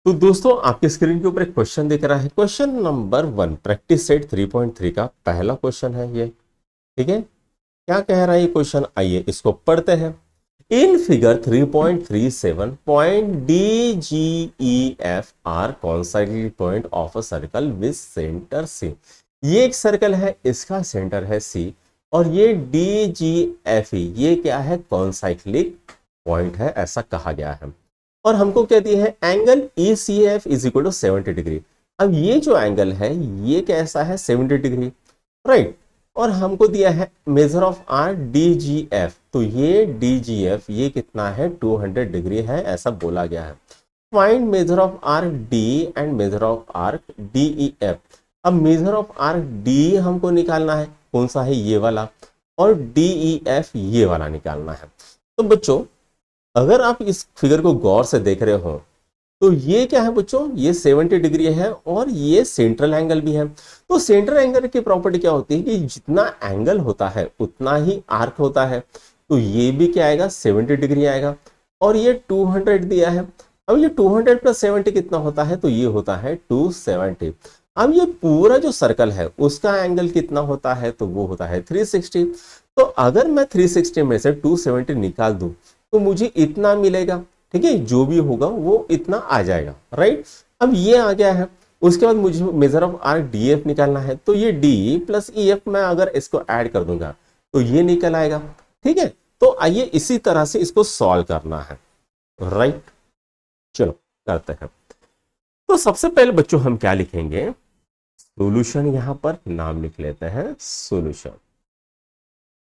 तो दोस्तों आपके स्क्रीन के ऊपर एक क्वेश्चन दिख रहा है। क्वेश्चन नंबर 1 प्रैक्टिस सेट 3.3 का पहला क्वेश्चन है ये। ठीक है, क्या कह रहा है ये क्वेश्चन, आइए इसको पढ़ते हैं। In figure 3.37 point D G E F R concyclic point of a circle with centre C. ये एक सर्कल है, इसका सेंटर है सी, और ये डी जी एफ ई ये क्या है, कॉन्साइक्लिक पॉइंट है, ऐसा कहा गया है। और हमको क्या दिया है, angle E C F is equal to 70 degree. अब ये जो एंगल है ये कैसा है, 70 डिग्री, राइट। और हमको दिया है measure of R D G F, तो ये डी जी एफ ये कितना है, 200 डिग्री है, ऐसा बोला गया है। Find measure of R D and measure of R D E F. अब मेजर ऑफ आर डी हमको निकालना है, कौन सा है, ये वाला, और डी ई एफ ये वाला निकालना है। तो बच्चों अगर आप इस फिगर को गौर से देख रहे हो तो ये क्या है बच्चों, ये 70 डिग्री है और ये सेंट्रल एंगल भी है। तो सेंट्रल एंगल की प्रॉपर्टी क्या होती है कि जितना एंगल होता है उतना ही आर्क होता है। तो ये भी क्या आएगा, 70 डिग्री आएगा, और ये 200 दिया है। अब ये 200 प्लस 70 कितना होता है, तो ये होता है 270। अब ये पूरा जो सर्कल है उसका एंगल कितना होता है, तो वो होता है 360। तो अगर मैं 360 में से 270 निकाल दूं तो मुझे इतना मिलेगा। ठीक है, जो भी होगा वो इतना आ जाएगा, राइट। अब ये आ गया है, उसके बाद मुझे major of arc D F निकालना है। तो ये डी प्लस ई एफ मैं अगर इसको ऐड कर दूंगा तो ये निकल आएगा। ठीक है, तो आइए इसी तरह से इसको सॉल्व करना है, राइट। चलो करते हैं। तो सबसे पहले बच्चों हम क्या लिखेंगे, सॉल्यूशन, यहां पर नाम लिख लेते हैं सॉल्यूशन।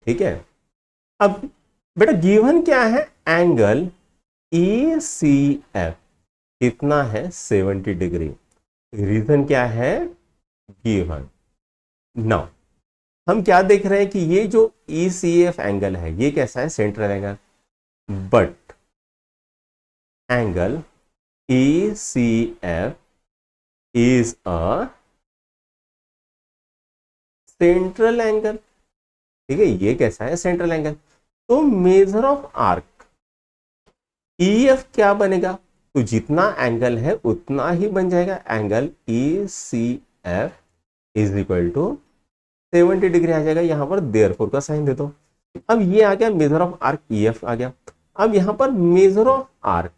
ठीक है, अब बेटा गिवन क्या है, एंगल ई सी एफ कितना है, 70 डिग्री। रीजन क्या है, गिवन। नाउ हम क्या देख रहे हैं कि ये जो ई सी एफ एंगल है ये कैसा है, central angle, but angle E C F is a central angle. ठीक है, ये कैसा है, सेंट्रल एंगल। तो measure of arc E F क्या बनेगा, तो जितना एंगल है उतना ही बन जाएगा। Angle E C F is equal to 70 degree आ जाएगा, यहां पर देयरफॉर का साइन दे दो। अब ये आ गया measure of arc E F आ गया। अब यहां पर measure of arc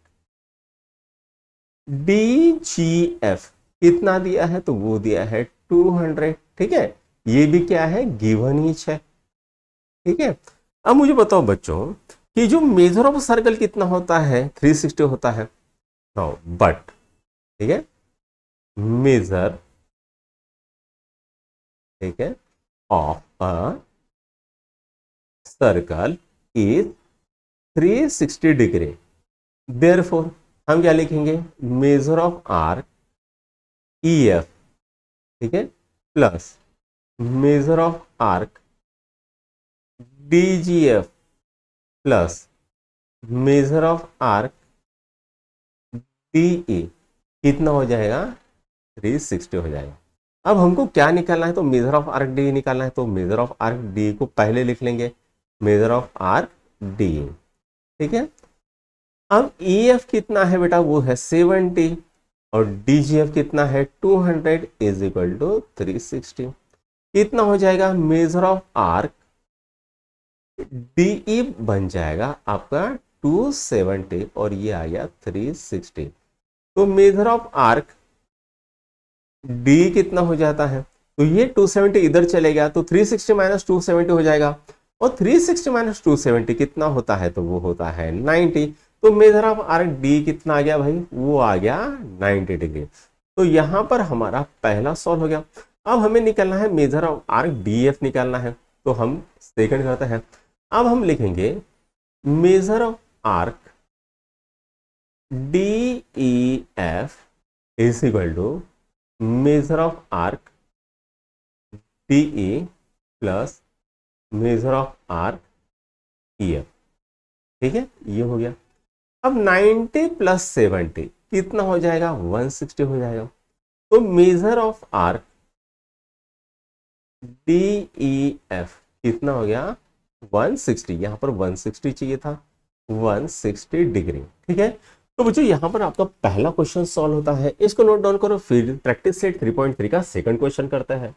D G F कितना दिया है, तो वो दिया है 200। ठीक है, ये भी क्या है, गिवन ईच है। ठीक है, अब मुझे बताओ बच्चों कि जो मेजर ऑफ सर्कल कितना होता है, 360 होता है। नाउ बट, ठीक है, मेजर, ठीक है, of a circle is 360 degree. Therefore हम क्या लिखेंगे, measure of arc E F, ठीक है, plus measure of arc D G F plus measure of arc D ई कितना हो जाएगा, 360 हो जाएगा। अब हमको क्या निकालना है, तो मेजर ऑफ आर्क डी निकालना है। तो मेजर ऑफ आर्क डी को पहले लिख लेंगे, मेजर ऑफ आर्क डी। ठीक है, अब ई एफ कितना है बेटा, वो है 70, और डी जी एफ कितना है 200 इज इक्वल टू 360। कितना हो जाएगा, मेजर ऑफ आर्क डी बन जाएगा आपका 270 और ये आ गया 360। तो मेजर ऑफ आर्क डी कितना हो जाता है, तो ये 270 इधर चलेगा तो 360 माइनस 270 हो जाएगा, और 360 माइनस 270 कितना होता है, तो वो होता है 90। तो मेजर ऑफ आर्क डी कितना आ गया भाई, वो आ गया 90 डिग्री। तो यहां पर हमारा पहला सॉल्व हो गया। अब हमें निकालना है major of arc D F निकालना है, तो हम सेकंड करते हैं। अब हम लिखेंगे measure of arc D E F is equal to measure of arc D E plus measure of arc E F. ठीक है, ये हो गया। अब 90 प्लस 70 कितना हो जाएगा, 160 हो जाएगा। तो measure of arc D E F कितना हो गया, 160। यहां पर 160 चाहिए था, 160 डिग्री। ठीक है, तो बच्चों यहां पर आपका पहला क्वेश्चन सॉल्व होता है, इसको नोट डाउन करो। फिर प्रैक्टिस सेट 3.3 का सेकंड क्वेश्चन करते हैं।